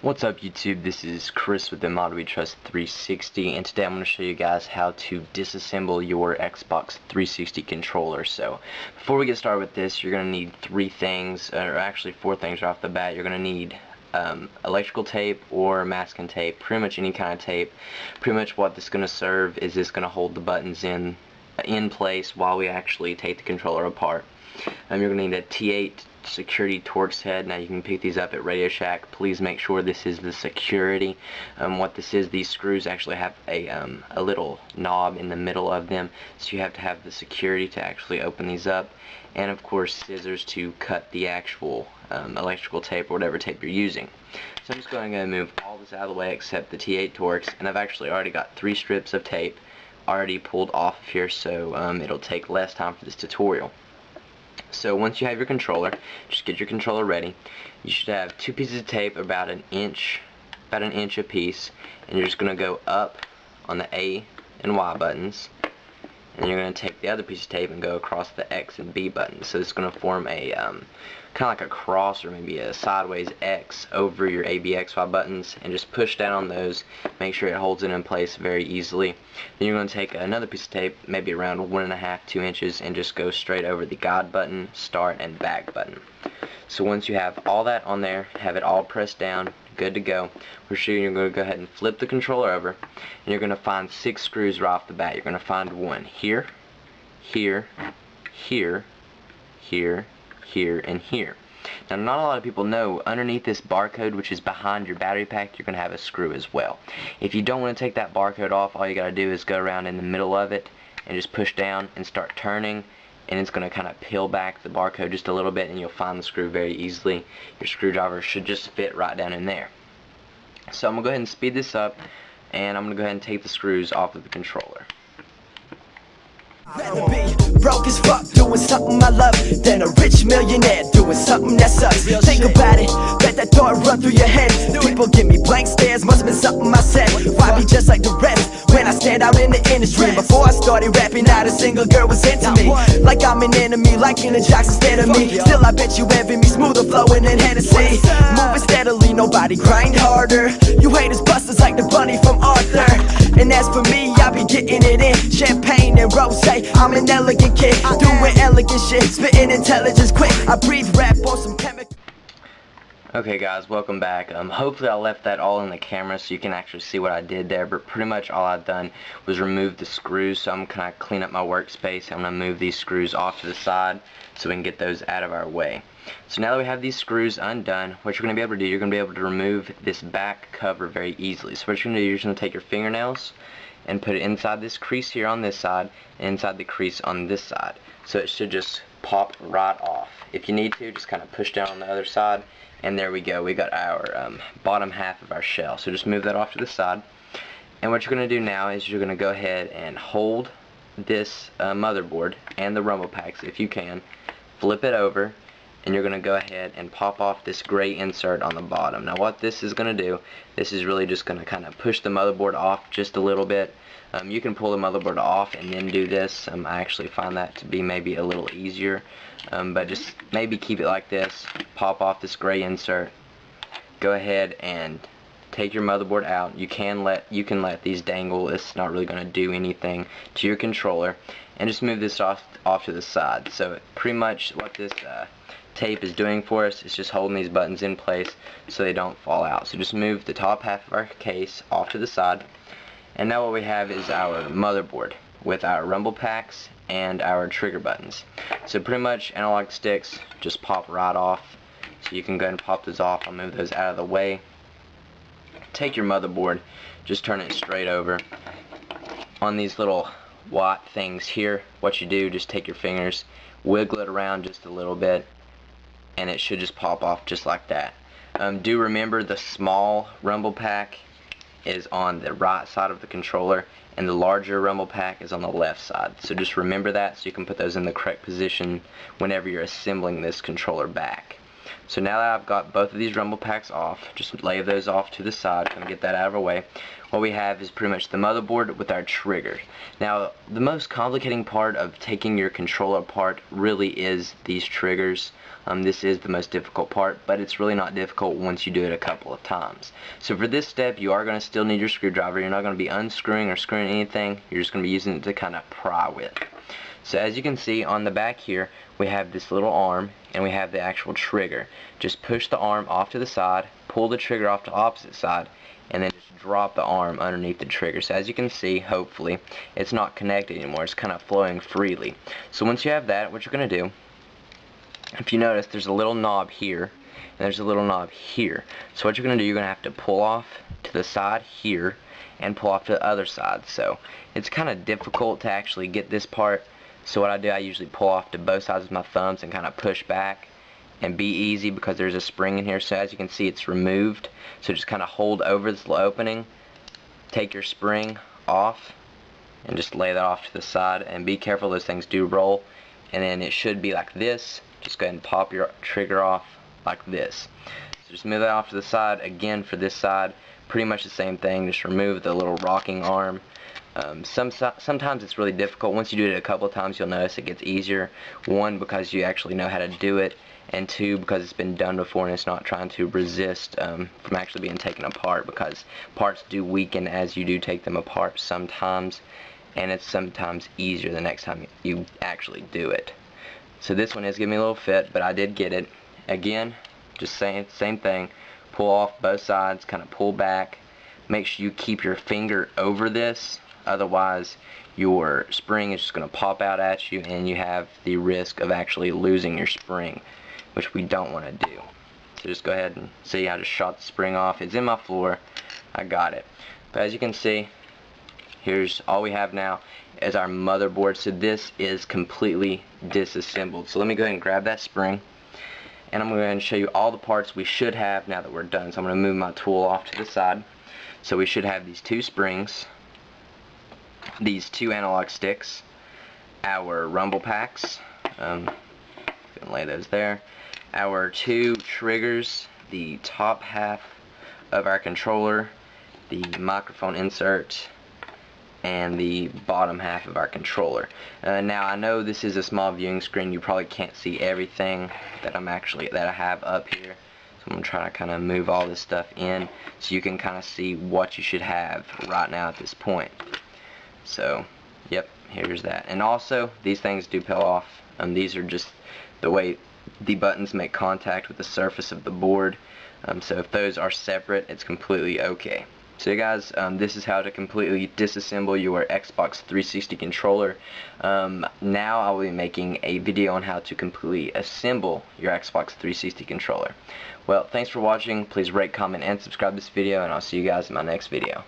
What's up YouTube, this is Chris with the Mod We Trust 360, and today I'm going to show you guys how to disassemble your Xbox 360 controller. So before we get started with this, you're going to need three things, or actually four things right off the bat. You're going to need electrical tape or masking tape, pretty much any kind of tape. Pretty much what this is going to serve is it's going to hold the buttons in place while we actually take the controller apart. You're going to need a T8 security Torx head. Now you can pick these up at Radio Shack. Please make sure this is the security. What this is, these screws actually have a little knob in the middle of them, so you have to have the security to actually open these up, and of course scissors to cut the actual electrical tape or whatever tape you're using. So I'm just going to move all this out of the way except the T8 Torx, and I've actually already got 3 strips of tape already pulled off of here, so it'll take less time for this tutorial. So once you have your controller, just get your controller ready. You should have 2 pieces of tape about an inch a piece, and you're just going to go up on the A and Y buttons, and you're going to take the other piece of tape and go across the X and B buttons. So it's going to form a kind of like a cross or maybe a sideways X over your ABXY buttons, and just push down on those. Make sure it holds it in place very easily. Then you're going to take another piece of tape, maybe around 2 inches, and just go straight over the guide button, start, and back button. So once you have all that on there, have it all pressed down, good to go, you're going to go ahead and flip the controller over, and you're going to find 6 screws right off the bat. You're going to find one here, here, here, here, here, and here. Now, not a lot of people know, underneath this barcode, which is behind your battery pack, you're going to have a screw as well. If you don't want to take that barcode off, all you got to do is go around in the middle of it and just push down and start turning, and it's going to kind of peel back the barcode just a little bit, and you'll find the screw very easily. Your screwdriver should just fit right down in there. So I'm going to go ahead and speed this up, and I'm going to go ahead and take the screws off of the controller. Rather be broke as fuck doing something I love than a rich millionaire doing something that sucks. Think about it, let that thought run through your head. People give me blank stares, must have been something I said. Why be just like the rest when I stand out in the industry? Before I started rapping, not a single girl was into me. Like I'm an enemy, like in the jocks instead of me. Still I bet you envy me, smoother flowing than Hennessy. Moving steadily, nobody grind harder. You haters busters like the bunny from Arthur. And as for me, I be getting it in champagne and rosé. I'm an elegant kid, doing elegant shit, spitting intelligence quick. I breathe rap on some chemical. Okay guys, welcome back. Hopefully I left that all in the camera so you can actually see what I did there, but pretty much all I've done was remove the screws. So I'm going to clean up my workspace. I'm going to move these screws off to the side so we can get those out of our way. So now that we have these screws undone, what you're going to be able to do, you're going to be able to remove this back cover very easily. So what you're going to do, you're just going to take your fingernails and put it inside this crease here on this side and inside the crease on this side. So it should just pop right off. If you need to, just kind of push down on the other side, and there we go. We got our bottom half of our shell. So just move that off to the side. And what you're going to do now is you're going to go ahead and hold this motherboard and the rumble packs if you can, flip it over, and you're going to go ahead and pop off this gray insert on the bottom. Now what this is going to do, this is really just going to kind of push the motherboard off just a little bit. You can pull the motherboard off and then do this. I actually find that to be maybe a little easier, but just maybe keep it like this. Pop off this gray insert, go ahead and take your motherboard out. You can let these dangle. It's not really going to do anything to your controller, and just move this off to the side. So pretty much what this tape is doing for us is just holding these buttons in place so they don't fall out. So just move the top half of our case off to the side, and now what we have is our motherboard with our rumble packs and our trigger buttons. So pretty much analog sticks just pop right off, so you can go ahead and pop those off. I'll move those out of the way. Take your motherboard, just turn it straight over. On these little white things here, what you do, just take your fingers, wiggle it around just a little bit, and it should just pop off just like that. Do remember the small rumble pack is on the right side of the controller, and the larger rumble pack is on the left side. So just remember that so you can put those in the correct position whenever you're assembling this controller back. So now that I've got both of these rumble packs off, just lay those off to the side and get that out of our way. What we have is pretty much the motherboard with our triggers. Now, the most complicating part of taking your controller apart really is these triggers. This is the most difficult part, but it's really not difficult once you do it a couple of times. So for this step, you are going to still need your screwdriver. You're not going to be unscrewing or screwing anything. You're just going to be using it to kind of pry with. So as you can see on the back here, we have this little arm and we have the actual trigger. Just push the arm off to the side, pull the trigger off to the opposite side, and then just drop the arm underneath the trigger. So as you can see, hopefully, it's not connected anymore. It's kind of flowing freely. So once you have that, what you're going to do, if you notice, there's a little knob here and there's a little knob here. So what you're going to do, you're going to have to pull off to the side here and pull off to the other side. So it's kind of difficult to actually get this part. So what I do, I usually pull off to both sides with my thumbs and kind of push back, and be easy because there's a spring in here. So as you can see, it's removed. So just kind of hold over this little opening, take your spring off, and just lay that off to the side. And be careful, those things do roll. And then it should be like this. Just go ahead and pop your trigger off like this. So just move that off to the side. Again, for this side, pretty much the same thing. Just remove the little rocking arm. Sometimes it's really difficult. Once you do it a couple of times, you'll notice it gets easier. One, because you actually know how to do it, and two, because it's been done before and it's not trying to resist from actually being taken apart, because parts do weaken as you do take them apart sometimes, and it's sometimes easier the next time you actually do it. So this one is giving me a little fit, but I did get it. Again, just same thing. Pull off both sides, kind of pull back. Make sure you keep your finger over this, otherwise your spring is just going to pop out at you and you have the risk of actually losing your spring, which we don't want to do. So just go ahead and see, I just shot the spring off. It's in my floor. I got it. But as you can see, here's all we have now is our motherboard. So this is completely disassembled. So let me go ahead and grab that spring, and I'm going to go ahead and show you all the parts we should have now that we're done. So I'm going to move my tool off to the side. So we should have these two springs, these two analog sticks, our rumble packs, gonna lay those there, our two triggers, the top half of our controller, the microphone insert, and the bottom half of our controller. Now I know this is a small viewing screen, you probably can't see everything that I have up here. So I'm going to try to kind of move all this stuff in so you can kind of see what you should have right now at this point. So, yep, here's that. And also, these things do peel off. These are just the way the buttons make contact with the surface of the board. So if those are separate, it's completely okay. So guys, this is how to completely disassemble your Xbox 360 controller. Now I will be making a video on how to completely assemble your Xbox 360 controller. Well, thanks for watching. Please rate, comment, and subscribe to this video, and I'll see you guys in my next video.